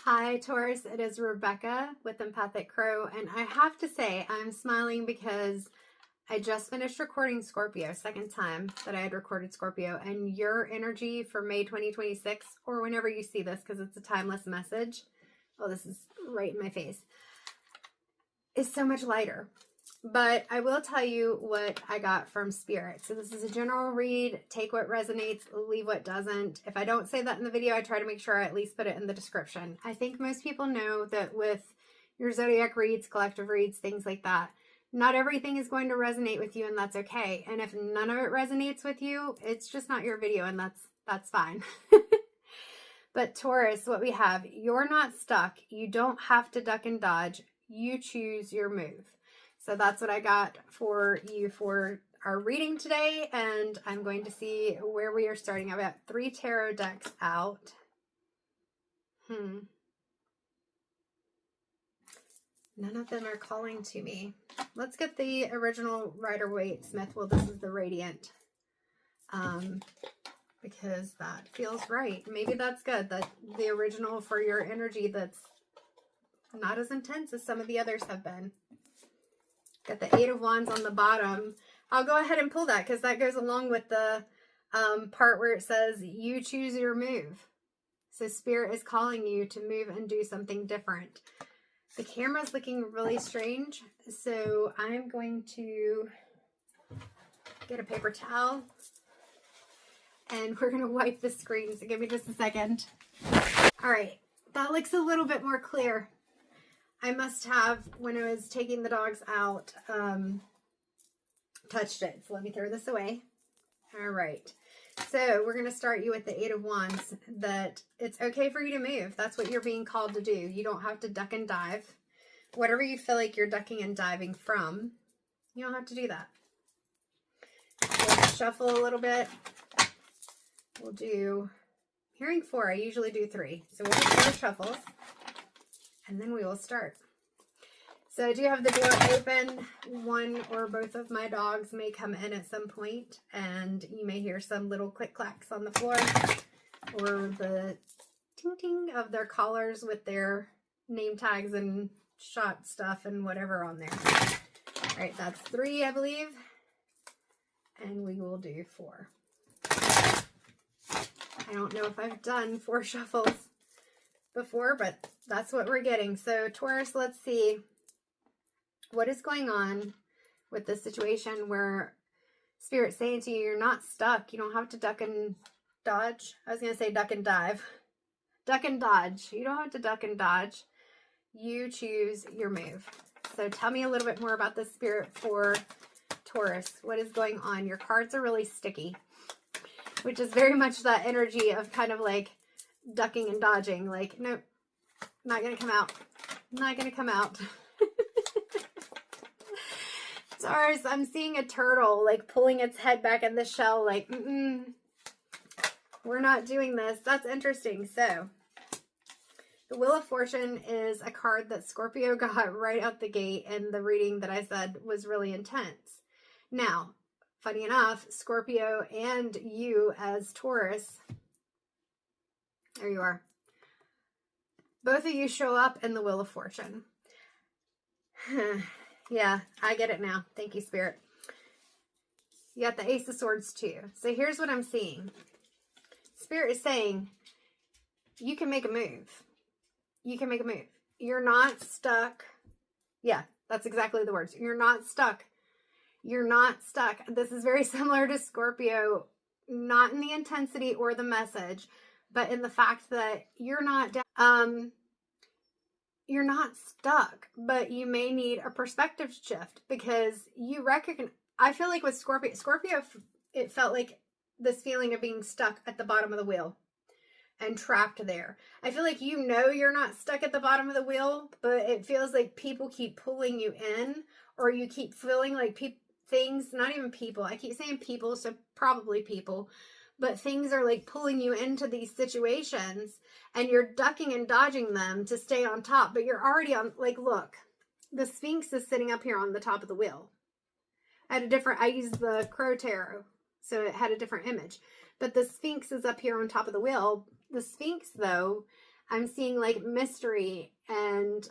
Hi Taurus, it is Rebecca with Empathic Crow, and I have to say I'm smiling because I just finished recording Scorpio, second time that I had recorded Scorpio, and your energy for May 2026, or whenever you see this because it's a timeless message, oh this is right in my face, is so much lighter. But I will tell you what I got from Spirit. So this is a general read. Take what resonates, leave what doesn't. If I don't say that in the video, I try to make sure I at least put it in the description. I think most people know that with your zodiac reads, collective reads, things like that, not everything is going to resonate with you, and that's okay. And if none of it resonates with you, it's just not your video, and that's fine. But Taurus, what we have, you're not stuck. You don't have to duck and dodge. You choose your move. So that's what I got for you for our reading today, and I'm going to see where we are starting. I've got 3 tarot decks out. None of them are calling to me. Let's get the original Rider-Waite-Smith. Well, this is the Radiant, because that feels right. Maybe that's good, that the original for your energy that's not as intense as some of the others have been. Got the 8 of Wands on the bottom. I'll go ahead and pull that because that goes along with the part where it says you choose your move. So Spirit is calling you to move and do something different. The camera's looking really strange, so I'm going to get a paper towel and we're going to wipe the screen. So give me just a second. All right, that looks a little bit more clear. I must have, when I was taking the dogs out, touched it. So let me throw this away. All right. So we're going to start you with the 8 of Wands, that it's okay for you to move. That's what you're being called to do. You don't have to duck and dive. Whatever you feel like you're ducking and diving from, you don't have to do that. We'll shuffle a little bit. We'll do, hearing 4, I usually do 3. So we'll do 4 shuffles. And then we will start. So I do have the door open. One or both of my dogs may come in at some point, and you may hear some little click clacks on the floor or the ting ting of their collars with their name tags and shot stuff and whatever on there. All right, that's 3, I believe. And we will do 4. I don't know if I've done 4 shuffles before, but that's what we're getting. So Taurus, let's see what is going on with this situation where Spirit's saying to you, you're not stuck. You don't have to duck and dodge. I was going to say duck and dive. Duck and dodge. You don't have to duck and dodge. You choose your move. So tell me a little bit more about this, Spirit, for Taurus. What is going on? Your cards are really sticky, which is very much that energy of kind of like ducking and dodging, like, nope, not gonna come out, not gonna come out. Taurus, I'm seeing a turtle like pulling its head back in the shell, like, we're not doing this. That's interesting. So the Wheel of Fortune is a card that Scorpio got right out the gate, and the reading that I said was really intense. Now, funny enough, Scorpio and you as Taurus, there you are. Both of you show up in the Wheel of Fortune. Yeah, I get it now. Thank you, Spirit. You got the Ace of Swords too. So here's what I'm seeing. Spirit is saying, you can make a move. You can make a move. You're not stuck. Yeah, that's exactly the words. You're not stuck. You're not stuck. This is very similar to Scorpio, not in the intensity or the message, but in the fact that you're not down, you're not stuck, but you may need a perspective shift because you recognize, I feel like with Scorpio, it felt like this feeling of being stuck at the bottom of the wheel and trapped there. I feel like you know you're not stuck at the bottom of the wheel, but it feels like people keep pulling you in, or you keep feeling like things, not even people, I keep saying people, so probably people, but things are like pulling you into these situations and you're ducking and dodging them to stay on top, but you're already on, like, look, the Sphinx is sitting up here on the top of the wheel. I used the Crow Tarot, so it had a different image, but the Sphinx is up here on top of the wheel. The Sphinx, though, I'm seeing like mystery and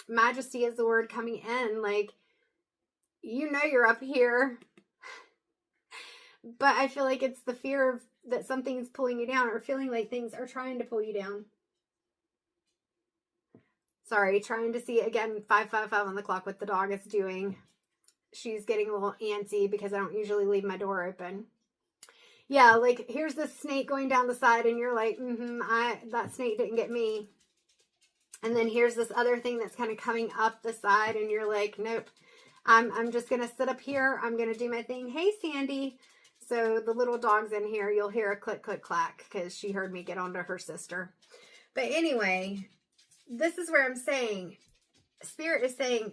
majesty is the word coming in. Like, you know you're up here, but I feel like it's the fear of that something's pulling you down, or feeling like things are trying to pull you down. Sorry, trying to see again, 555 on the clock, what the dog is doing. She's getting a little antsy because I don't usually leave my door open. Yeah, like here's this snake going down the side and you're like, that snake didn't get me. And then here's this other thing that's kind of coming up the side and you're like, nope, I'm just going to sit up here. I'm going to do my thing. Hey, Sandy. So the little dog's in here. You'll hear a click, click, clack because she heard me get onto her sister. But anyway, this is where I'm saying, Spirit is saying,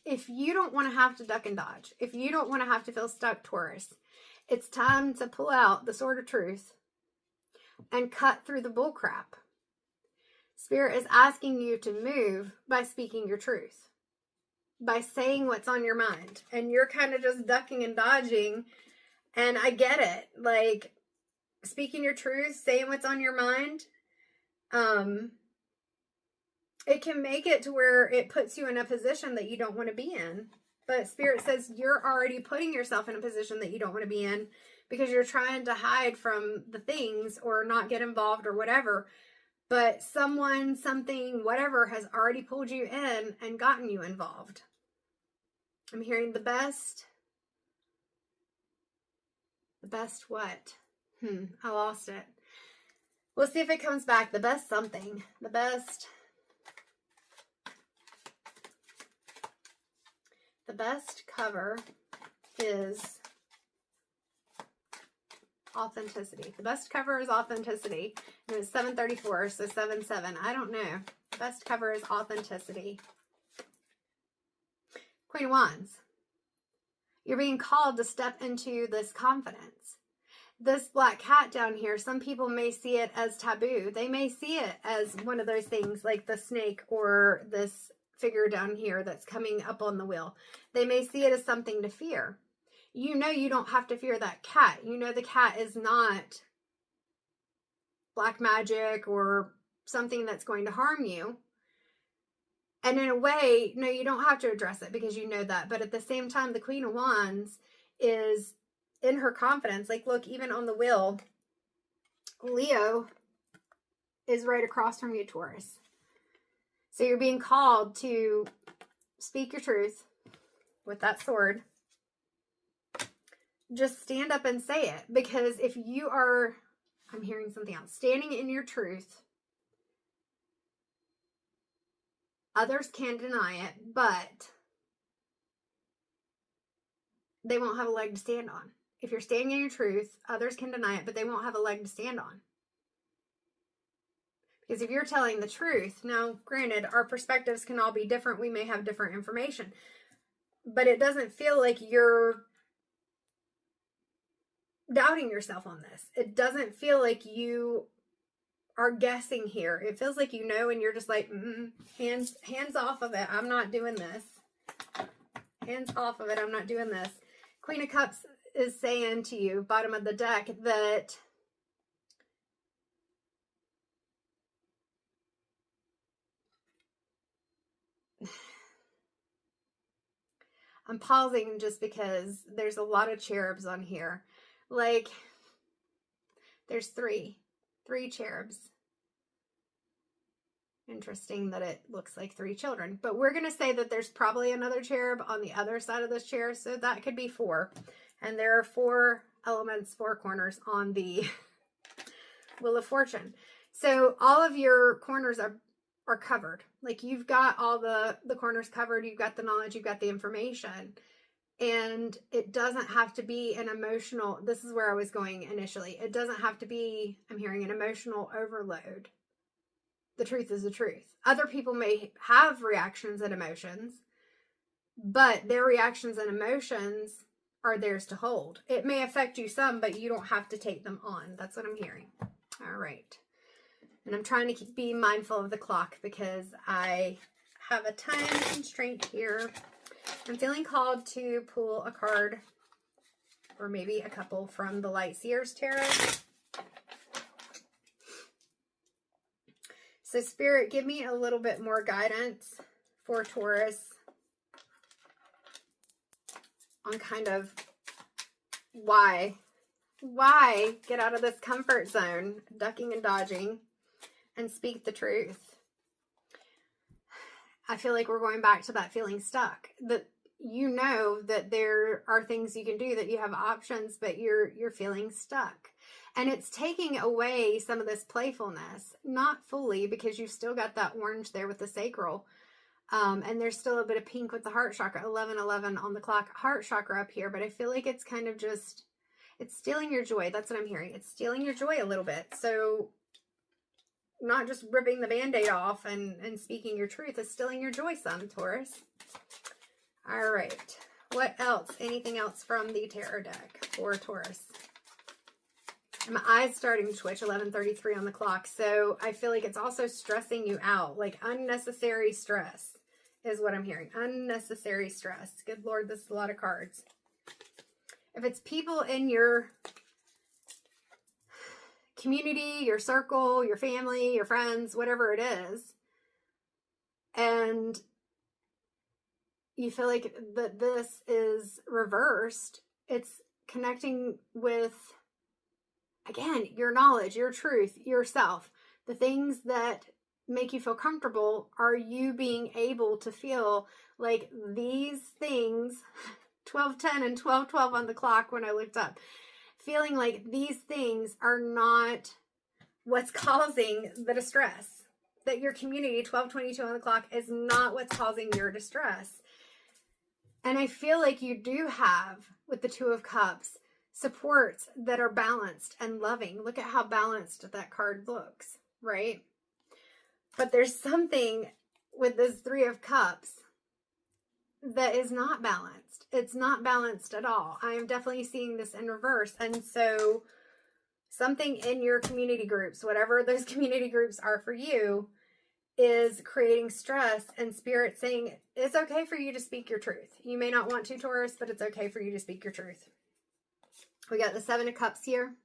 if you don't want to have to duck and dodge, if you don't want to have to feel stuck, Taurus, it's time to pull out the sword of truth and cut through the bull crap. Spirit is asking you to move by speaking your truth, by saying what's on your mind. And you're kind of just ducking and dodging. And I get it. Like, speaking your truth, saying what's on your mind, it can make it to where it puts you in a position that you don't want to be in. But Spirit says you're already putting yourself in a position that you don't want to be in because you're trying to hide from the things or not get involved or whatever. But someone, something, whatever has already pulled you in and gotten you involved. I'm hearing the best. The best what? I lost it. We'll see if it comes back. The best something. The best. The best cover is authenticity. The best cover is authenticity. And it's 734, so 77. I don't know. The best cover is authenticity. Queen of Wands. You're being called to step into this confidence. This black cat down here, some people may see it as taboo. They may see it as one of those things like the snake or this figure down here that's coming up on the wheel. They may see it as something to fear. You know you don't have to fear that cat. You know the cat is not black magic or something that's going to harm you. And in a way, no, you don't have to address it because you know that. But at the same time, the Queen of Wands is in her confidence. Like, look, even on the wheel, Leo is right across from you, Taurus. So you're being called to speak your truth with that sword. Just stand up and say it. Because if you are, I'm hearing something else, standing in your truth, others can deny it, but they won't have a leg to stand on. If you're standing in your truth, others can deny it, but they won't have a leg to stand on. Because if you're telling the truth, now, granted, our perspectives can all be different. We may have different information. But it doesn't feel like you're doubting yourself on this. It doesn't feel like you are guessing here. It feels like you know and you're just like, hands off of it. I'm not doing this. Hands off of it. I'm not doing this. Queen of Cups is saying to you, bottom of the deck, that I'm pausing just because there's a lot of cherubs on here. Like, there's three cherubs. Interesting that it looks like 3 children. But we're going to say that there's probably another cherub on the other side of this chair. So that could be 4. And there are 4 elements, 4 corners on the Wheel of Fortune. So all of your corners are covered. Like, you've got all the corners covered. You've got the knowledge. You've got the information. And it doesn't have to be an emotional, this is where I was going initially. It doesn't have to be, I'm hearing, an emotional overload. The truth is the truth. Other people may have reactions and emotions, but their reactions and emotions are theirs to hold. It may affect you some, but you don't have to take them on. That's what I'm hearing. All right. And I'm trying to be mindful of the clock because I have a time constraint here. I'm feeling called to pull a card or maybe a couple from the Light Seers Tarot. So Spirit, give me a little bit more guidance for Taurus on kind of why get out of this comfort zone, ducking and dodging, and speak the truth. I feel like we're going back to that feeling stuck, that you know that there are things you can do, that you have options, but you're feeling stuck. And it's taking away some of this playfulness, not fully, because you've still got that orange there with the sacral. And there's still a bit of pink with the heart chakra, 1111 on the clock, heart chakra up here. But I feel like it's kind of just, it's stealing your joy. That's what I'm hearing. It's stealing your joy a little bit. So not just ripping the Band-Aid off and speaking your truth, is stealing your joy some, Taurus. All right. What else? Anything else from the tarot deck for Taurus? My eyes starting to twitch, 11:33 on the clock. So I feel like it's also stressing you out, like unnecessary stress is what I'm hearing. Unnecessary stress. Good Lord, this is a lot of cards. If it's people in your community, your circle, your family, your friends, whatever it is, and you feel like that this is reversed, it's connecting with, again, your knowledge, your truth, yourself. The things that make you feel comfortable, are you being able to feel like these things, 12:10 and 12:12 on the clock when I looked up, feeling like these things are not what's causing the distress, that your community, 12:22 on the clock, is not what's causing your distress. And I feel like you do have, with the Two of Cups, supports that are balanced and loving. Look at how balanced that card looks, right? But there's something with this Three of Cups that is not balanced. It's not balanced at all. I am definitely seeing this in reverse. And so something in your community groups, whatever those community groups are for you, is creating stress, and Spirit saying it's okay for you to speak your truth. You may not want to, Taurus, but it's okay for you to speak your truth. We got the Seven of Cups here.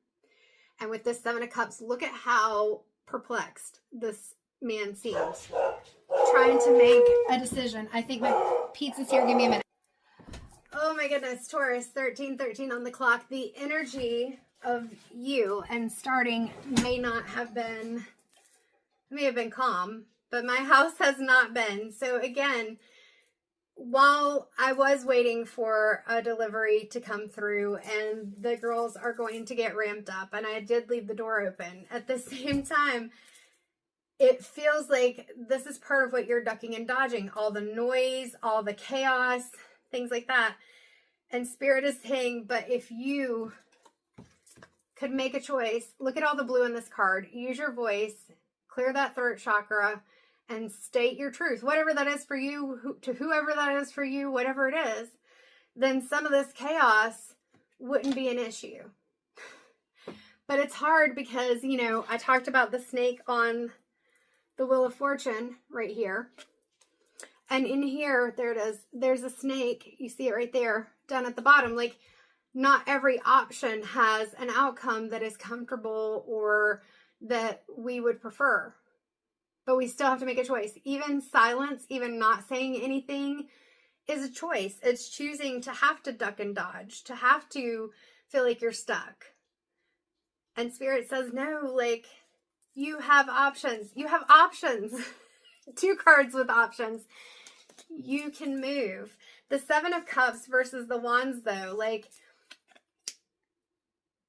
And with this Seven of Cups, look at how perplexed this man seems. Trying to make a decision. I think my pizza's here. Give me a minute. Oh my goodness, Taurus, 13:13 on the clock. The energy of you and starting may have been calm, but my house has not been. So again, while I was waiting for a delivery to come through and the girls are going to get ramped up, and I did leave the door open, at the same time, it feels like this is part of what you're ducking and dodging. All the noise, all the chaos, things like that. And Spirit is saying, but if you could make a choice, look at all the blue in this card, use your voice, clear that throat chakra, and state your truth, whatever that is for you, to whoever that is for you, whatever it is, then some of this chaos wouldn't be an issue. But it's hard because, you know, I talked about the snake on the Wheel of Fortune right here. And in here, there it is. There's a snake. You see it right there down at the bottom. Like, not every option has an outcome that is comfortable or that we would prefer. But we still have to make a choice. Even silence, even not saying anything is a choice. It's choosing to have to duck and dodge, to have to feel like you're stuck. And Spirit says, no, like, you have options. You have options. 2 cards with options. You can move. The Seven of Cups versus the Wands, though, like,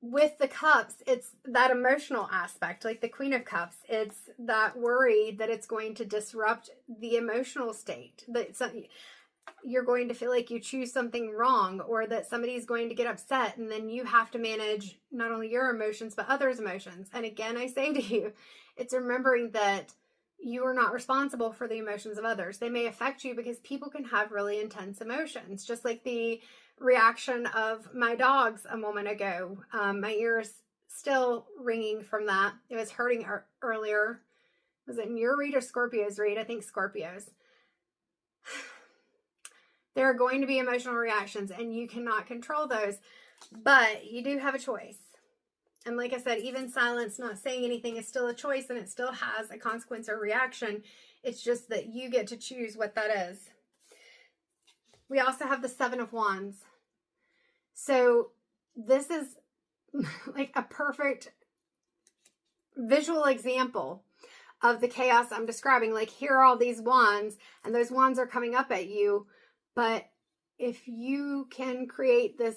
with the cups, it's that emotional aspect, like the Queen of Cups. It's that worry that it's going to disrupt the emotional state, that you're going to feel like you choose something wrong, or that somebody's going to get upset, and then you have to manage not only your emotions, but others' emotions. And again, I say to you, it's remembering that you are not responsible for the emotions of others. They may affect you because people can have really intense emotions, just like the reaction of my dogs a moment ago. My ears still ringing from that. It was hurting earlier. Was it in your read or Scorpio's read? I think Scorpio's. There are going to be emotional reactions and you cannot control those, but you do have a choice. And like I said, even silence, not saying anything, is still a choice, and it still has a consequence or reaction. It's just that you get to choose what that is. We also have the Seven of Wands. So this is like a perfect visual example of the chaos I'm describing. Like, here are all these wands, and those wands are coming up at you. But if you can create this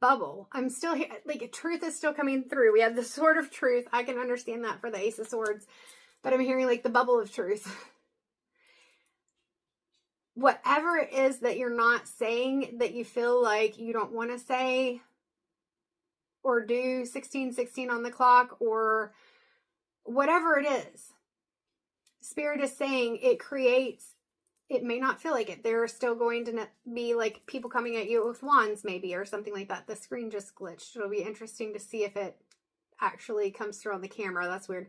bubble, I'm still here, like, truth is still coming through. We have the Sword of Truth. I can understand that for the Ace of Swords, but I'm hearing like the bubble of truth. Whatever it is that you're not saying, that you feel like you don't want to say or do 16:16 on the clock, or whatever it is, Spirit is saying it creates, it may not feel like it. There are still going to be like people coming at you with wands maybe, or something like that. The screen just glitched. It'll be interesting to see if it actually comes through on the camera. That's weird.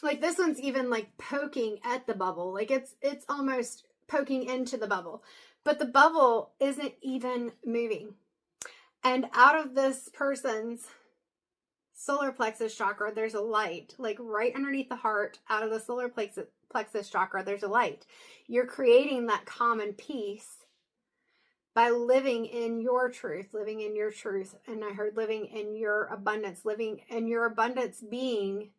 Like this one's even like poking at the bubble. Like it's almost poking into the bubble, but the bubble isn't even moving. And out of this person's solar plexus chakra, there's a light, like right underneath the heart. Out of the solar plexus chakra, there's a light. You're creating that calm and peace by living in your truth, living in your truth. And I heard living in your abundance, living in your abundance being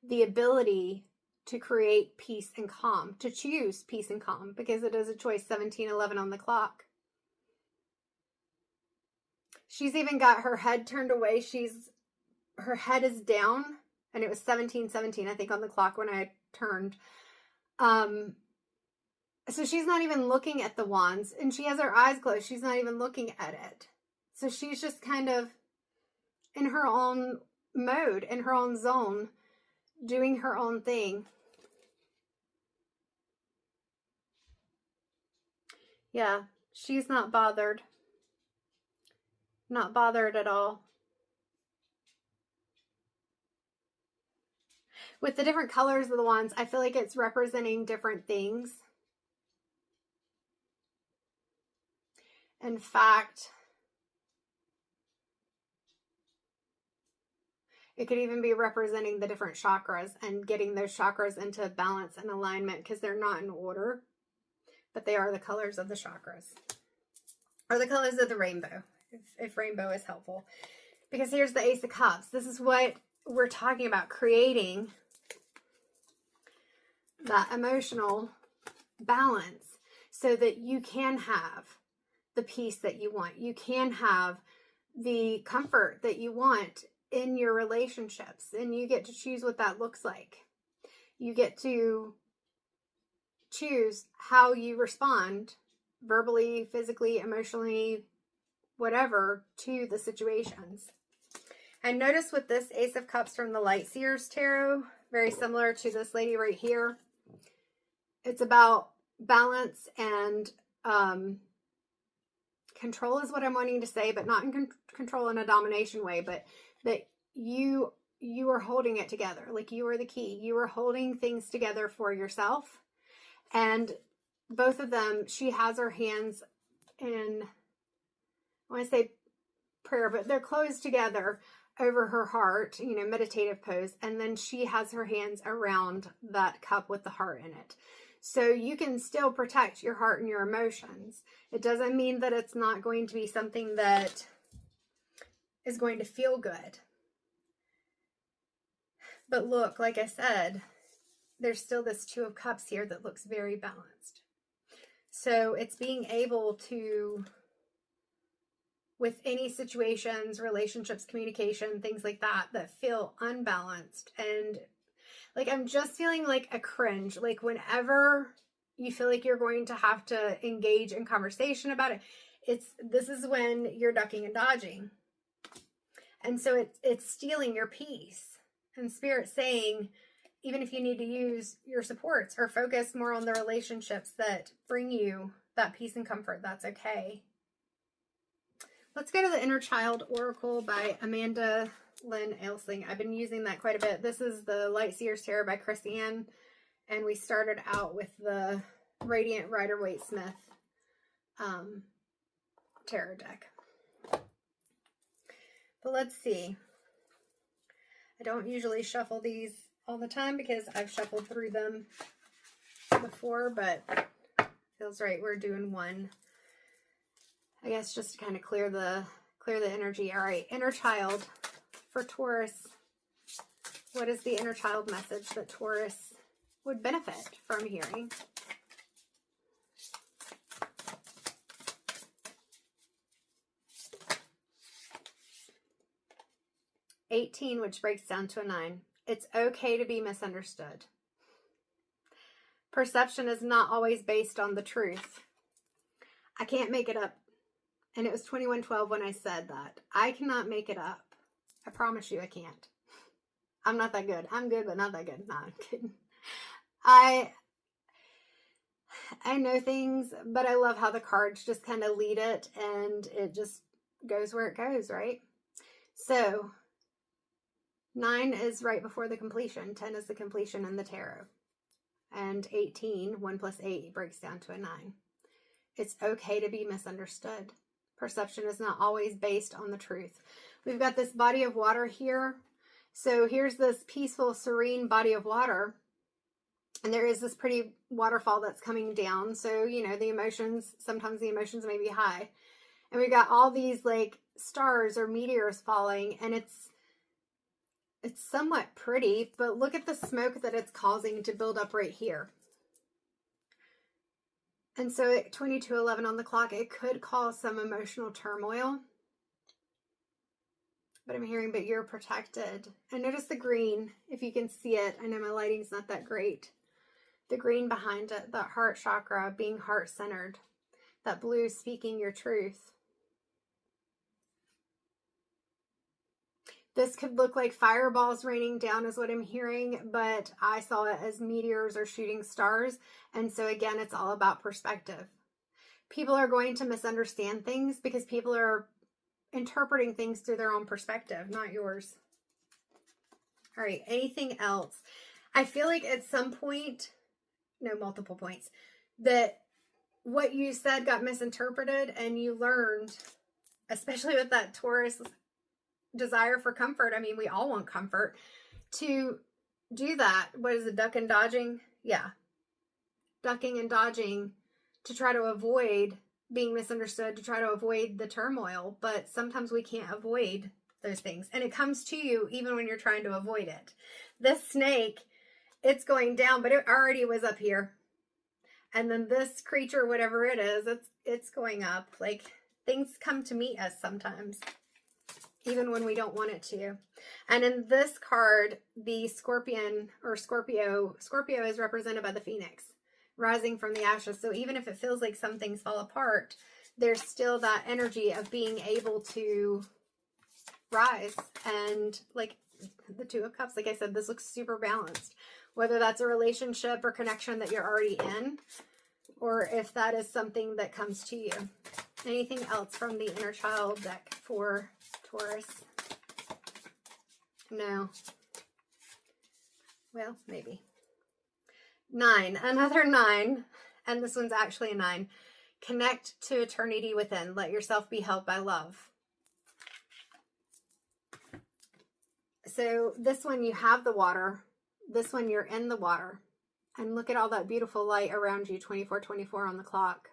the ability to create peace and calm, to choose peace and calm, because it is a choice. 17:11 on the clock. She's even got her head turned away. Her head is down, and it was 17:17, I think, on the clock when I turned. So she's not even looking at the wands, and she has her eyes closed. She's not even looking at it. So she's just kind of in her own mode, in her own zone, doing her own thing. Yeah, she's not bothered. Not bothered at all. With the different colors of the wands, I feel like it's representing different things. In fact, it could even be representing the different chakras and getting those chakras into balance and alignment, because they're not in order, but they are the colors of the chakras, or the colors of the rainbow, if rainbow is helpful. Because here's the Ace of Cups. This is what we're talking about, creating that emotional balance so that you can have the peace that you want. You can have the comfort that you want in your relationships, and you get to choose what that looks like. You get to choose how you respond verbally, physically, emotionally, whatever, to the situations. And notice with this Ace of Cups from the Light Seers Tarot, very similar to this lady right here, it's about balance and control is what I'm wanting to say, but not in control in a domination way, but that you are holding it together. Like, you are the key. You are holding things together for yourself. And both of them, she has her hands in, I want to say prayer, but they're closed together over her heart, you know, meditative pose. And then she has her hands around that cup with the heart in it. So you can still protect your heart and your emotions. It doesn't mean that it's not going to be something that is going to feel good. But look, like I said, there's still this Two of Cups here that looks very balanced. So it's being able to, with any situations, relationships, communication, things like that, that feel unbalanced. And like, I'm just feeling like a cringe. Like, whenever you feel like you're going to have to engage in conversation about it, this is when you're ducking and dodging. And so it's stealing your peace. And Spirit saying, even if you need to use your supports or focus more on the relationships that bring you that peace and comfort, that's okay. Let's go to the Inner Child Oracle by Amanda Lynn Ailsing. I've been using that quite a bit. This is the Light Seers Tarot by Chris Ann, and we started out with the Radiant Rider-Waite-Smith tarot deck. But let's see. I don't usually shuffle these all the time because I've shuffled through them before, but feels right. We're doing one, I guess, just to kind of clear the energy. All right, inner child for Taurus. What is the inner child message that Taurus would benefit from hearing? $18, which breaks down to a 9. It's okay to be misunderstood. Perception is not always based on the truth. I can't make it up. And it was 21:12 when I said that. I cannot make it up. I promise you I can't. I'm not that good. I'm good, but not that good. No, I'm kidding. I know things, but I love how the cards just kind of lead it, and it just goes where it goes, right? So 9 is right before the completion. 10 is the completion in the tarot. And 18, 1 plus 8, breaks down to a 9. It's okay to be misunderstood. Perception is not always based on the truth. We've got this body of water here. So here's this peaceful, serene body of water. And there is this pretty waterfall that's coming down. So, you know, the emotions, sometimes the emotions may be high. And we've got all these like stars or meteors falling, and it's somewhat pretty, but look at the smoke that it's causing to build up right here. And so at 22:11 on the clock, it could cause some emotional turmoil. But I'm hearing, but you're protected. And notice the green, if you can see it. I know my lighting's not that great. The green behind it, that heart chakra, being heart-centered. That blue, speaking your truth. This could look like fireballs raining down is what I'm hearing, but I saw it as meteors or shooting stars. And so again, it's all about perspective. People are going to misunderstand things because people are interpreting things through their own perspective, not yours. All right, anything else? I feel like at some point, no, multiple points, that what you said got misinterpreted, and you learned, especially with that Taurus desire for comfort. I mean, we all want comfort. To do that, what is it, duck and dodging? Yeah. Ducking and dodging to try to avoid being misunderstood, to try to avoid the turmoil. But sometimes we can't avoid those things. And it comes to you even when you're trying to avoid it. This snake, it's going down, but it already was up here. And then this creature, whatever it is, it's going up. Like, things come to meet us sometimes, even when we don't want it to. And in this card, the scorpion or Scorpio is represented by the phoenix, rising from the ashes. So even if it feels like some things fall apart, there's still that energy of being able to rise. And like the Two of Cups, like I said, this looks super balanced. Whether that's a relationship or connection that you're already in, or if that is something that comes to you. Anything else from the inner child deck for Taurus? No. Well, maybe. 9. Another 9. And this one's actually a 9. Connect to eternity within. Let yourself be held by love. So this one, you have the water. This one, you're in the water. And look at all that beautiful light around you, 24:24 on the clock.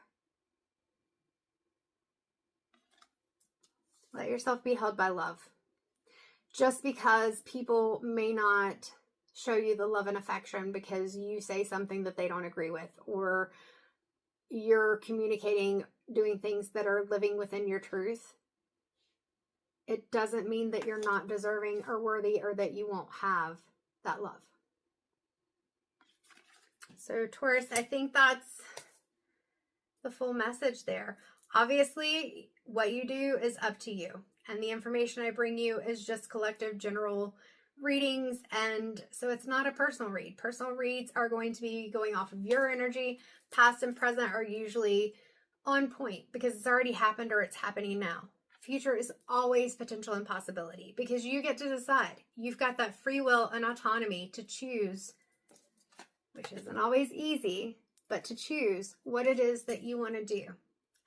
Let yourself be held by love. Just because people may not show you the love and affection because you say something that they don't agree with, or you're communicating, doing things that are living within your truth, it doesn't mean that you're not deserving or worthy, or that you won't have that love. So Taurus, I think that's the full message there. Obviously, what you do is up to you. And the information I bring you is just collective general readings. And so it's not a personal read. Personal reads are going to be going off of your energy. Past and present are usually on point because it's already happened or it's happening now. Future is always potential and possibility because you get to decide. You've got that free will and autonomy to choose, which isn't always easy, but to choose what it is that you want to do.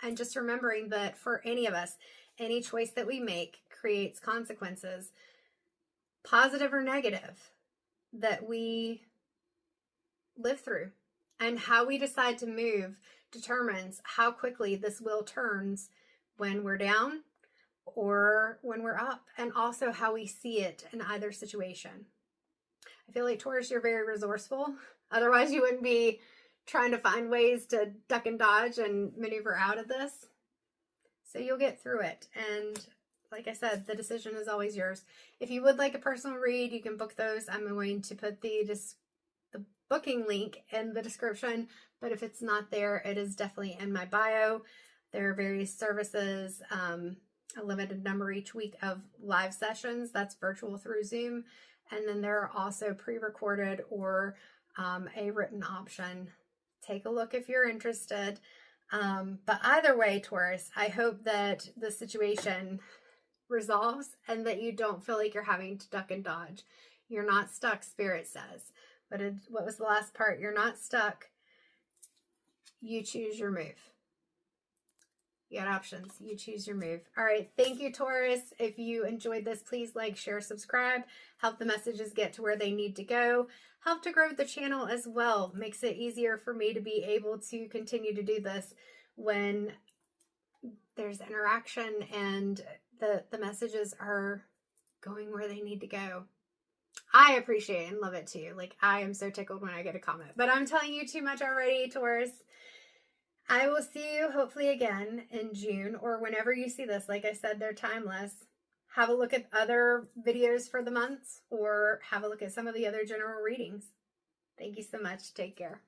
And just remembering that for any of us, any choice that we make creates consequences, positive or negative, that we live through. And how we decide to move determines how quickly this wheel turns when we're down or when we're up, and also how we see it in either situation. I feel like, Taurus, you're very resourceful. Otherwise, you wouldn't be trying to find ways to duck and dodge and maneuver out of this. So you'll get through it. And like I said, the decision is always yours. If you would like a personal read, you can book those. I'm going to put the booking link in the description, but if it's not there, it is definitely in my bio. There are various services, a limited number each week of live sessions. That's virtual through Zoom. And then there are also pre-recorded or a written option. Take a look if you're interested. But either way, Taurus, I hope that the situation resolves and that you don't feel like you're having to duck and dodge. You're not stuck, Spirit says. But what was the last part? You're not stuck. You choose your move. You got options. You choose your move. All right. Thank you, Taurus. If you enjoyed this, please like, share, subscribe. Help the messages get to where they need to go. Help to grow the channel as well. Makes it easier for me to be able to continue to do this when there's interaction and the messages are going where they need to go. I appreciate and love it too. Like, I am so tickled when I get a comment. But I'm telling you too much already, Taurus. I will see you hopefully again in June or whenever you see this. Like I said, they're timeless. Have a look at other videos for the months or have a look at some of the other general readings. Thank you so much. Take care.